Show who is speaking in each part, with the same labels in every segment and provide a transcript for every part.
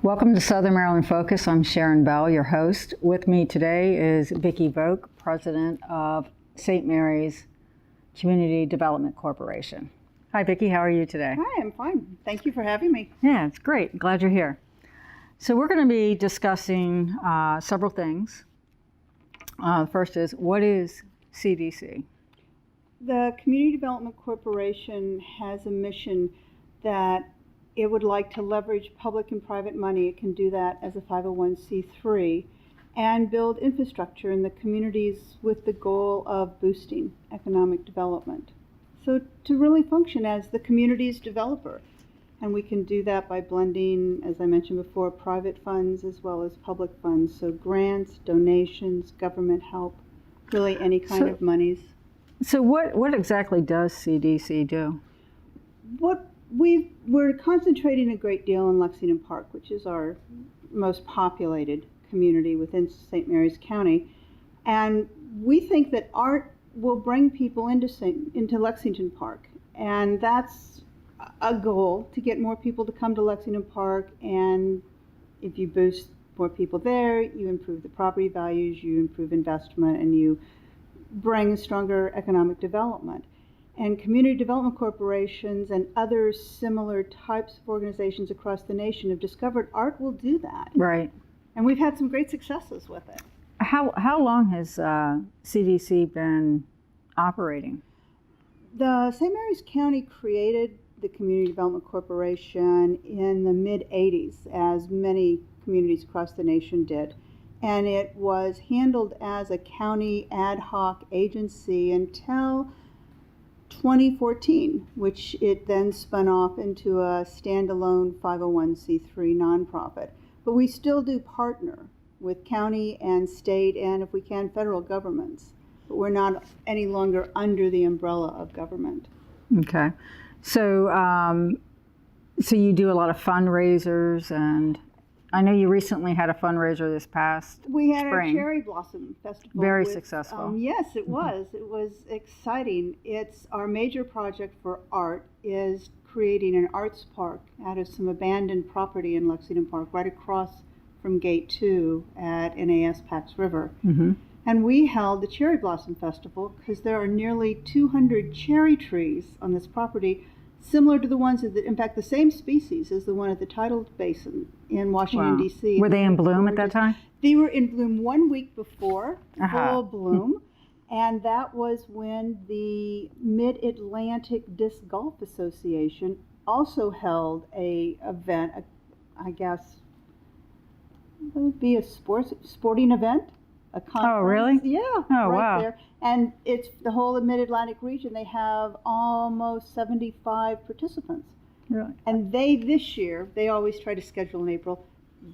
Speaker 1: Welcome to Southern Maryland Focus. I'm Sharon Bell, your host. With me today is Viki Volk, president of St. Mary's Community Development Corporation. Hi, Viki. How are you today?
Speaker 2: Hi, I'm fine. Thank you for having me.
Speaker 1: Yeah, it's great. Glad you're here. So we're going to be discussing several things. First is, what is CDC?
Speaker 2: The Community Development Corporation has a mission that it would like to leverage public and private money. It can do that as a 501c3 and build infrastructure in the communities with the goal of boosting economic development. So to really function as the community's developer. And we can do that by blending, as I mentioned before, private funds as well as public funds. So grants, donations, government help, really any kind of monies.
Speaker 1: So what exactly does CDC do?
Speaker 2: We're concentrating a great deal in Lexington Park, which is our most populated community within St. Mary's County. And we think that art will bring people into Lexington Park. And that's a goal, to get more people to come to Lexington Park. And if you boost more people there, you improve the property values, you improve investment, and you bring stronger economic development. And community development corporations and other similar types of organizations across the nation have discovered art will do that.
Speaker 1: Right.
Speaker 2: And we've had some great successes with it.
Speaker 1: How long has CDC been operating?
Speaker 2: The St. Mary's County created the Community Development Corporation in the mid-'80s, as many communities across the nation did. And it was handled as a county ad hoc agency until 2014, which it then spun off into a standalone 501c3 nonprofit. But we still do partner with county and state and, if we can, federal governments. But we're not any longer under the umbrella of government.
Speaker 1: Okay. So, so you do a lot of fundraisers, and I know you recently had a fundraiser this past
Speaker 2: We had
Speaker 1: spring.
Speaker 2: our Cherry Blossom Festival.
Speaker 1: Very successful.
Speaker 2: Yes, it was. It was exciting. It's our major project for art is creating an arts park out of some abandoned property in Lexington Park, right across from Gate 2 at NAS Pax River.
Speaker 1: Mm-hmm.
Speaker 2: And we held the Cherry Blossom Festival because there are nearly 200 cherry trees on this property, similar to the ones that, in fact, the same species as the one at the tidal basin in Washington,
Speaker 1: Wow.
Speaker 2: D.C.
Speaker 1: Were they in bloom at that time?
Speaker 2: They were in bloom 1 week before,
Speaker 1: Uh-huh.
Speaker 2: full bloom. And that was when the Mid-Atlantic Disc Golf Association also held a event, I guess, it would be a sporting event. A conference.
Speaker 1: Oh, really?
Speaker 2: Yeah.
Speaker 1: Oh,
Speaker 2: right
Speaker 1: wow.
Speaker 2: there. And it's the whole Mid-Atlantic region. They have almost 75 participants.
Speaker 1: Really?
Speaker 2: And this year, they always try to schedule in April,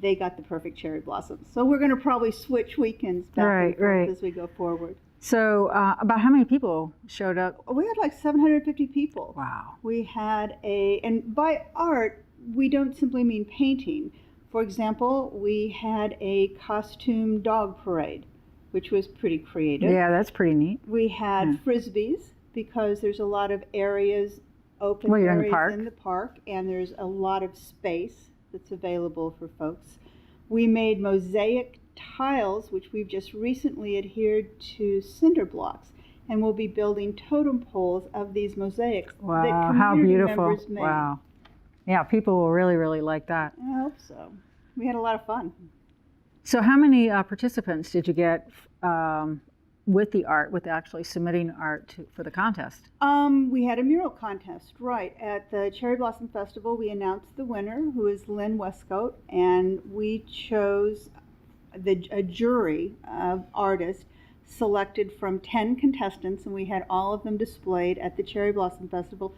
Speaker 2: they got the perfect cherry blossoms. So we're going to probably switch weekends back and forth as we go forward.
Speaker 1: So about how many people showed up?
Speaker 2: We had like 750 people.
Speaker 1: Wow.
Speaker 2: We had and by art, we don't simply mean painting. For example, we had a costume dog parade, which was pretty creative.
Speaker 1: Yeah, that's pretty neat.
Speaker 2: We had frisbees, because there's a lot of areas, open
Speaker 1: Well, you're
Speaker 2: areas
Speaker 1: in
Speaker 2: in the park, and there's a lot of space that's available for folks. We made mosaic tiles, which we've just recently adhered to cinder blocks, and we'll be building totem poles of these mosaics that
Speaker 1: Wow,
Speaker 2: community
Speaker 1: how beautiful.
Speaker 2: members made.
Speaker 1: Wow. Yeah, people will really, really like that.
Speaker 2: I hope so. We had a lot of fun.
Speaker 1: So how many participants did you get with the art, with actually submitting art for the contest?
Speaker 2: We had a mural contest, right. At the Cherry Blossom Festival, we announced the winner, who is Lynn Westcoat, and we chose a jury of artists selected from 10 contestants, and we had all of them displayed at the Cherry Blossom Festival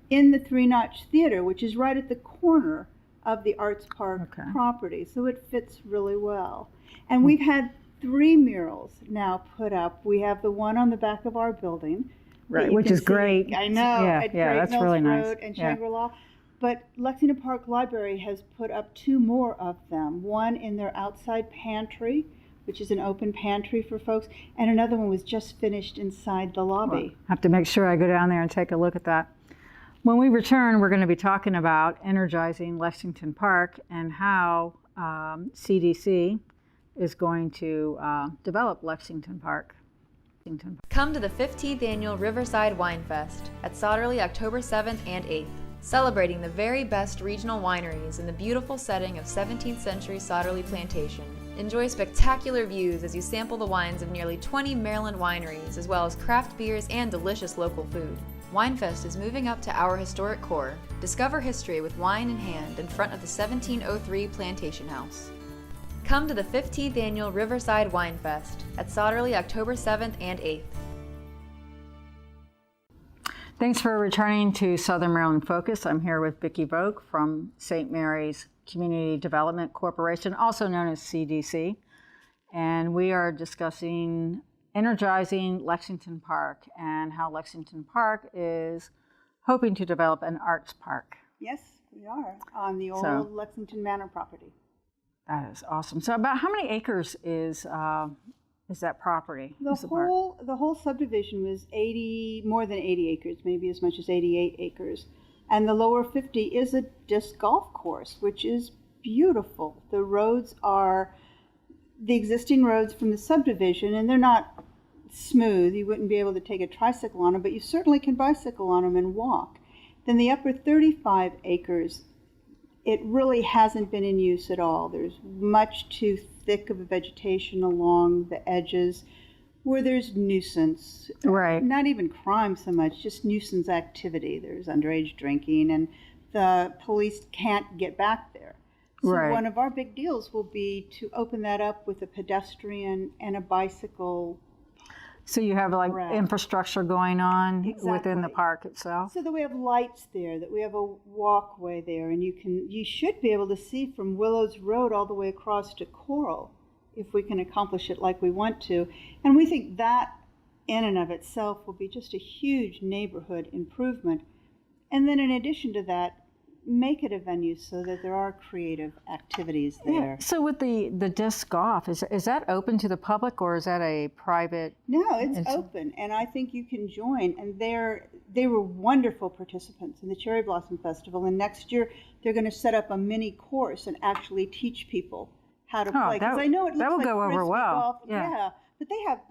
Speaker 2: in the Three Notch Theater, which is right at the corner of the Arts Park property. So it fits really well. And we've had 3 murals now put up. We have the one on the back of our building.
Speaker 1: Right, which is great.
Speaker 2: I know.
Speaker 1: Yeah,
Speaker 2: at
Speaker 1: yeah,
Speaker 2: Great
Speaker 1: that's
Speaker 2: Mills
Speaker 1: really nice.
Speaker 2: Road and Shangri-La. But Lexington Park Library has put up 2 more of them. One in their outside pantry, which is an open pantry for folks, and another one was just finished inside the lobby.
Speaker 1: Well, I have to make sure I go down there and take a look at that. When we return, we're going to be talking about energizing Lexington Park and how CDC is going to develop Lexington Park.
Speaker 3: Come to the 15th Annual Riverside Wine Fest at Sauderly October 7th and 8th, celebrating the very best regional wineries in the beautiful setting of 17th century Sauderly Plantation. Enjoy spectacular views as you sample the wines of nearly 20 Maryland wineries, as well as craft beers and delicious local food. Winefest is moving up to our historic core. Discover history with wine in hand in front of the 1703 Plantation House. Come to the 15th Annual Riverside Wine Fest at Sauderly October 7th and 8th.
Speaker 1: Thanks for returning to Southern Maryland Focus. I'm here with Viki Volk from St. Mary's Community Development Corporation, also known as CDC. And we are discussing energizing Lexington Park and how Lexington Park is hoping to develop an arts park.
Speaker 2: Yes, we are on the old Lexington Manor property.
Speaker 1: That is awesome. So about how many acres is that property?
Speaker 2: The whole subdivision was more than 80 acres, maybe as much as 88 acres. And the lower 50 is a disc golf course, which is beautiful. The roads are the existing roads from the subdivision, and they're not smooth. You wouldn't be able to take a tricycle on them, but you certainly can bicycle on them and walk. Then the upper 35 acres, it really hasn't been in use at all. There's much too thick of a vegetation along the edges where there's nuisance.
Speaker 1: Right.
Speaker 2: Not even crime so much, just nuisance activity. There's underage drinking, and the police can't get back there. So
Speaker 1: right.
Speaker 2: One of our big deals will be to open that up with a pedestrian and a bicycle.
Speaker 1: So you have like infrastructure going on within the park itself?
Speaker 2: So that we have lights there, that we have a walkway there, and you should be able to see from Willows Road all the way across to Coral if we can accomplish it like we want to. And we think that in and of itself will be just a huge neighborhood improvement. And then in addition to that, make it a venue so that there are creative activities there.
Speaker 1: Yeah. So with the disc golf, is that open to the public or is that a private?
Speaker 2: No, it's open, and I think you can join. And they were wonderful participants in the Cherry Blossom Festival. And next year they're going to set up a mini course and actually teach people how to play. Because I know it looks
Speaker 1: that will
Speaker 2: like
Speaker 1: go over well.
Speaker 2: Golf. Yeah, but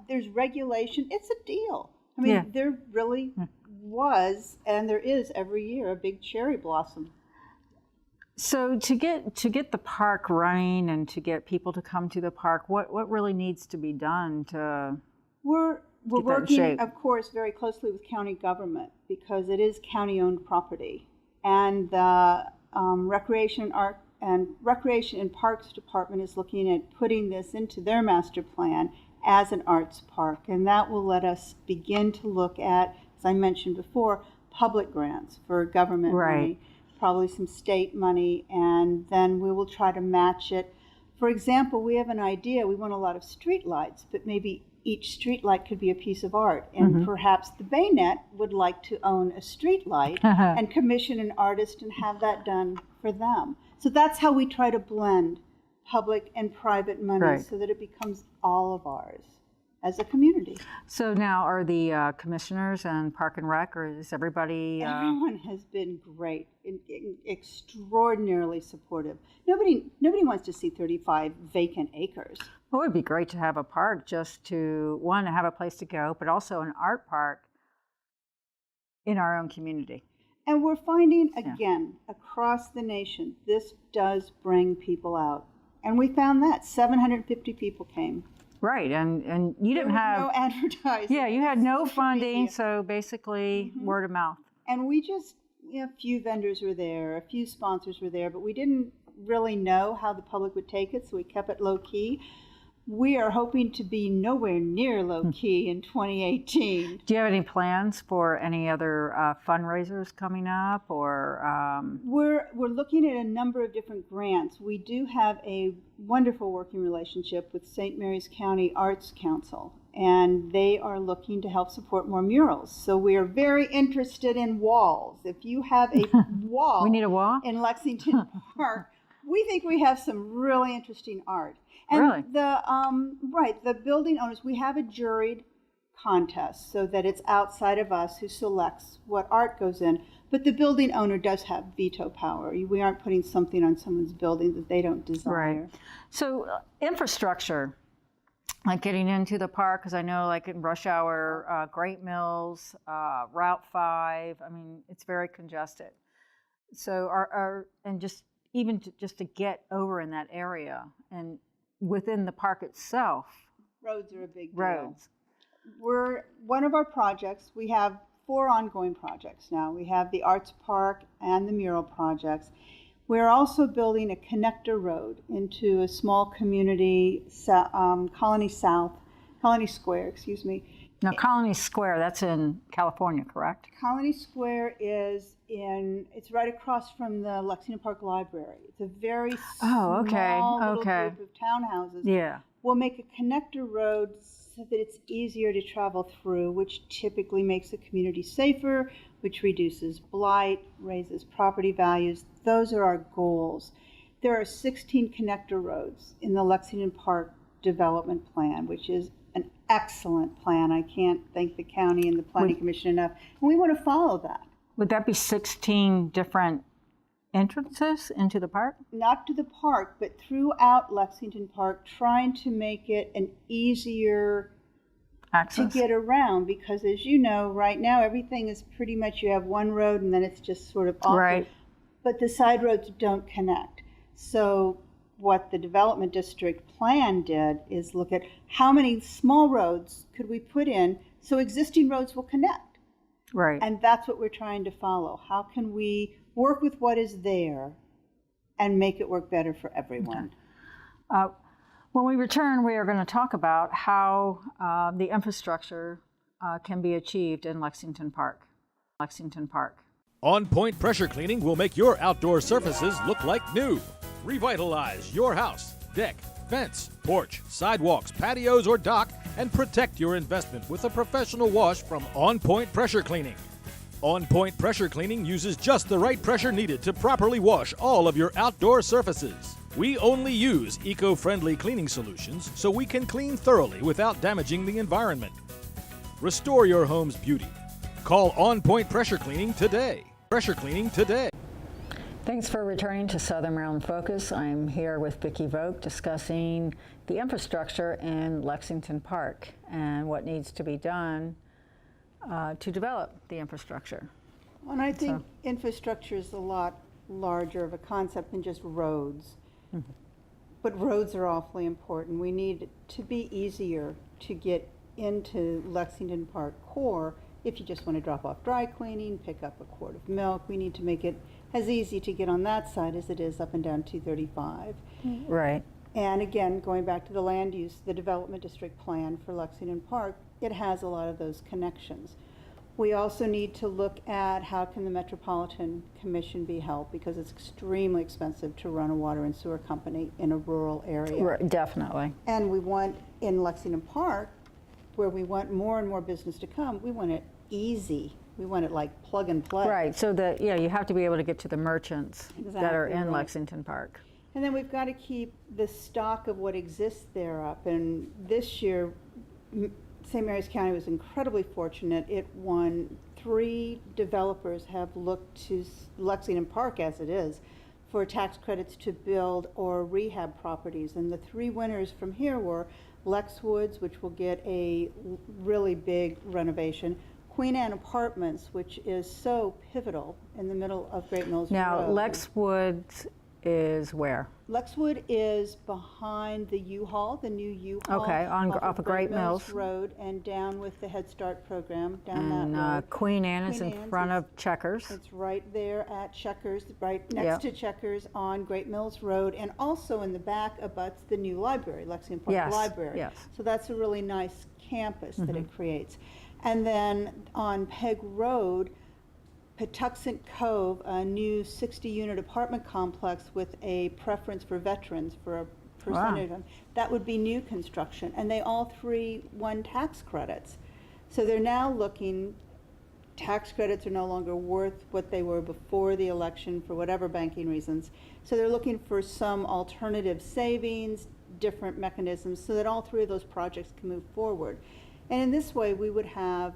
Speaker 2: there's regulation. It's a deal. I mean, there really was, and there is every year, a big cherry blossom.
Speaker 1: So to get the park running and to get people to come to the park, what really needs to be done to
Speaker 2: We're working, of course, very closely with county government because it is county-owned property, and the Recreation and Parks Department is looking at putting this into their master plan as an arts park, and that will let us begin to look at, as I mentioned before, public grants for government money. Probably some state money, and then we will try to match it. For example, we have an idea. We want a lot of street lights, but maybe each street light could be a piece of art. And perhaps the Baynet would like to own a street light and commission an artist and have that done for them. So that's how we try to blend public and private money so that it becomes all of ours as a community.
Speaker 1: So now are the commissioners and Park and Rec, or is everybody?
Speaker 2: Everyone has been great, extraordinarily supportive. Nobody wants to see 35 vacant acres.
Speaker 1: Well, it would be great to have a park just to have a place to go, but also an art park in our own community.
Speaker 2: And we're finding, again, across the nation, this does bring people out. And we found that 750 people came.
Speaker 1: Right, and you didn't have
Speaker 2: no advertising.
Speaker 1: Yeah, you had no funding, so basically word of mouth.
Speaker 2: And we just, a few vendors were there, a few sponsors were there, but we didn't really know how the public would take it, so we kept it low key. We are hoping to be nowhere near low key in 2018.
Speaker 1: Do you have any plans for any other fundraisers coming up, or?
Speaker 2: We're looking at a number of different grants. We do have a wonderful working relationship with St. Mary's County Arts Council, and they are looking to help support more murals. So we are very interested in walls. If you have a wall,
Speaker 1: we need a wall
Speaker 2: in Lexington Park. We think we have some really interesting art. And
Speaker 1: really?
Speaker 2: the building owners, we have a juried contest so that it's outside of us who selects what art goes in. But the building owner does have veto power. We aren't putting something on someone's building that they don't desire.
Speaker 1: Right. So infrastructure, like getting into the park, because I know like in rush hour, Great Mills, Route 5, I mean, it's very congested. So and just even just to get over in that area and within the park itself.
Speaker 2: Roads are a big deal.
Speaker 1: Roads.
Speaker 2: One of our projects, we have 4 ongoing projects now. We have the Arts Park and the mural projects. We're also building a connector road into a small community, Colony Square, excuse me.
Speaker 1: Now, Colony Square, that's in California, correct?
Speaker 2: Colony Square is it's right across from the Lexington Park Library. It's a very small little group of townhouses.
Speaker 1: Yeah.
Speaker 2: We'll make a connector road so that it's easier to travel through, which typically makes the community safer, which reduces blight, raises property values. Those are our goals. There are 16 connector roads in the Lexington Park development plan, which is an excellent plan. I can't thank the county and the planning commission enough. And we want to follow that.
Speaker 1: Would that be 16 different entrances into the park?
Speaker 2: Not to the park, but throughout Lexington Park, trying to make it an easier
Speaker 1: access
Speaker 2: to get around, because as you know, right now everything is pretty much you have one road and then it's just sort of awkward.
Speaker 1: Right.
Speaker 2: But the side roads don't connect. So what the development district plan did is look at how many small roads could we put in so existing roads will connect.
Speaker 1: Right.
Speaker 2: And that's what we're trying to follow. How can we work with what is there and make it work better for everyone?
Speaker 1: Okay. When we return, we are going to talk about how the infrastructure can be achieved in Lexington Park. Lexington Park.
Speaker 4: On Point Pressure Cleaning will make your outdoor surfaces look like new. Revitalize your house, deck, fence, porch, sidewalks, patios, or dock, and protect your investment with a professional wash from On Point Pressure Cleaning. On Point Pressure Cleaning uses just the right pressure needed to properly wash all of your outdoor surfaces. We only use eco-friendly cleaning solutions so we can clean thoroughly without damaging the environment. Restore your home's beauty. Call On Point Pressure Cleaning today. Pressure Cleaning today.
Speaker 1: Thanks for returning to Southern Maryland Focus. I'm here with Viki Volk discussing the infrastructure in Lexington Park and what needs to be done to develop the infrastructure.
Speaker 2: And I think infrastructure is a lot larger of a concept than just roads. Mm-hmm. But roads are awfully important. We need it to be easier to get into Lexington Park core. If you just want to drop off dry cleaning, pick up a quart of milk, we need to make it as easy to get on that side as it is up and down 235.
Speaker 1: Right.
Speaker 2: And again, going back to the land use, the development district plan for Lexington Park, it has a lot of those connections. We also need to look at how can the Metropolitan Commission be helped, because it's extremely expensive to run a water and sewer company in a rural area.
Speaker 1: Right, definitely.
Speaker 2: And we want, in Lexington Park, where we want more and more business to come, we want it easy. We want it like plug and play.
Speaker 1: Right, so you have to be able to get to the merchants that are in Lexington Park.
Speaker 2: And then we've got to keep the stock of what exists there up. And this year, St. Mary's County was incredibly fortunate. It won 3 developers have looked to Lexington Park as it is for tax credits to build or rehab properties. And the 3 winners from here were Lex Woods, which will get a really big renovation, Queen Anne Apartments, which is so pivotal in the middle of Great Mills Road.
Speaker 1: Now, Lex Woods is where?
Speaker 2: Lexwood is behind the U-Haul, the new U-Haul.
Speaker 1: Okay, off of Great Mills
Speaker 2: Road and down with the Head Start program down that road.
Speaker 1: Queen Anne is in front of Checkers.
Speaker 2: It's right there at Checkers, right next to Checkers on Great Mills Road, and also in the back abuts the new library, Lexington Park Library.
Speaker 1: Yes.
Speaker 2: So that's a really nice campus that it creates. And then on Peg Road, Patuxent Cove, a new 60-unit apartment complex with a preference for veterans for a percentage of them. That would be new construction. And they all 3 won tax credits. So they're now looking, tax credits are no longer worth what they were before the election for whatever banking reasons. So they're looking for some alternative savings, different mechanisms, so that all 3 of those projects can move forward. And in this way, we would have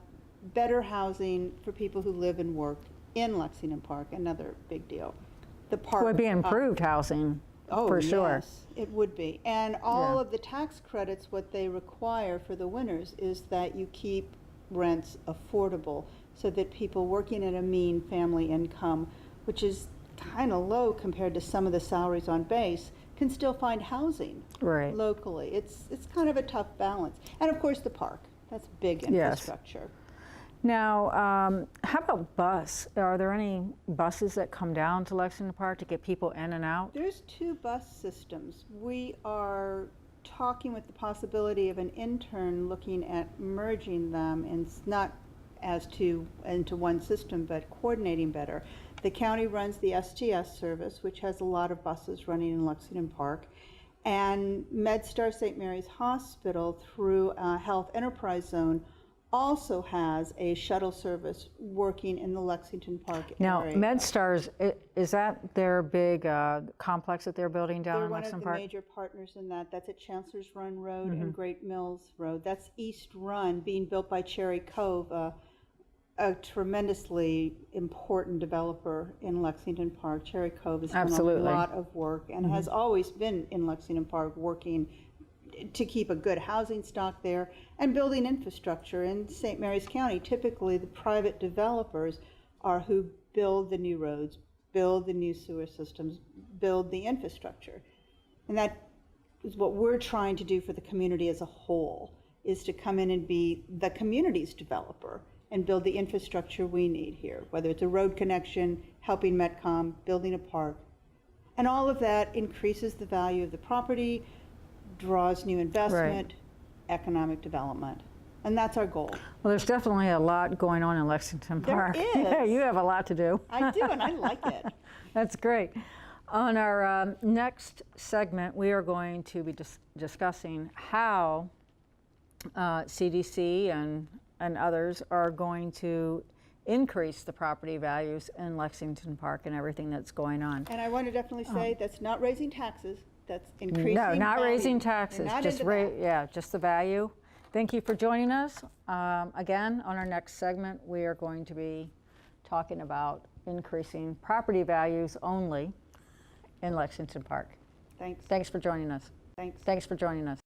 Speaker 2: better housing for people who live and work in Lexington Park, another big deal. The park
Speaker 1: Would be improved housing, for sure.
Speaker 2: Yes, it would be. And all
Speaker 1: Yeah.
Speaker 2: of the tax credits, what they require for the winners is that you keep rents affordable so that people working at a mean family income, which is kind of low compared to some of the salaries on base, can still find housing
Speaker 1: Right.
Speaker 2: locally. It's kind of a tough balance. And of course the park, that's big
Speaker 1: Yes.
Speaker 2: infrastructure.
Speaker 1: Now, how about bus? Are there any buses that come down to Lexington Park to get people in and out?
Speaker 2: There's 2 bus systems. We are talking with the possibility of an intern looking at merging them, and not as into one system, but coordinating better. The county runs the STS service, which has a lot of buses running in Lexington Park, and MedStar St. Mary's Hospital through a health enterprise zone also has a shuttle service working in the Lexington Park
Speaker 1: Now,
Speaker 2: area.
Speaker 1: MedStars, is that their big complex that they're building down
Speaker 2: They're
Speaker 1: in
Speaker 2: one of
Speaker 1: Lexington
Speaker 2: the
Speaker 1: Park?
Speaker 2: major partners in that. That's at Chancellor's Run Road and Great Mills Road. That's East Run, being built by Cherry Cove, a tremendously important developer in Lexington Park. Cherry Cove has done
Speaker 1: Absolutely.
Speaker 2: a lot of work and has always been in Lexington Park working to keep a good housing stock there and building infrastructure. In St. Mary's County, typically the private developers are who build the new roads, build the new sewer systems, build the infrastructure. And that is what we're trying to do for the community as a whole, is to come in and be the community's developer and build the infrastructure we need here, whether it's a road connection, helping Metcom, building a park. And all of that increases the value of the property, draws new investment, economic development. And that's our goal.
Speaker 1: Well, there's definitely a lot going on in Lexington
Speaker 2: There
Speaker 1: Park.
Speaker 2: is.
Speaker 1: Yeah, you have a lot to do.
Speaker 2: I do, and I like it.
Speaker 1: That's great. On our next segment, we are going to be discussing how CDC and others are going to increase the property values in Lexington Park and everything that's going on.
Speaker 2: And I want to definitely say that's not raising taxes, that's increasing
Speaker 1: No, not
Speaker 2: value.
Speaker 1: raising
Speaker 2: We're
Speaker 1: taxes,
Speaker 2: not
Speaker 1: just
Speaker 2: into that.
Speaker 1: yeah, just the value. Thank you for joining us. Again, on our next segment, we are going to be talking about increasing property values only in Lexington Park.
Speaker 2: Thanks.
Speaker 1: Thanks for joining us.
Speaker 2: Thanks.
Speaker 1: Thanks for joining us.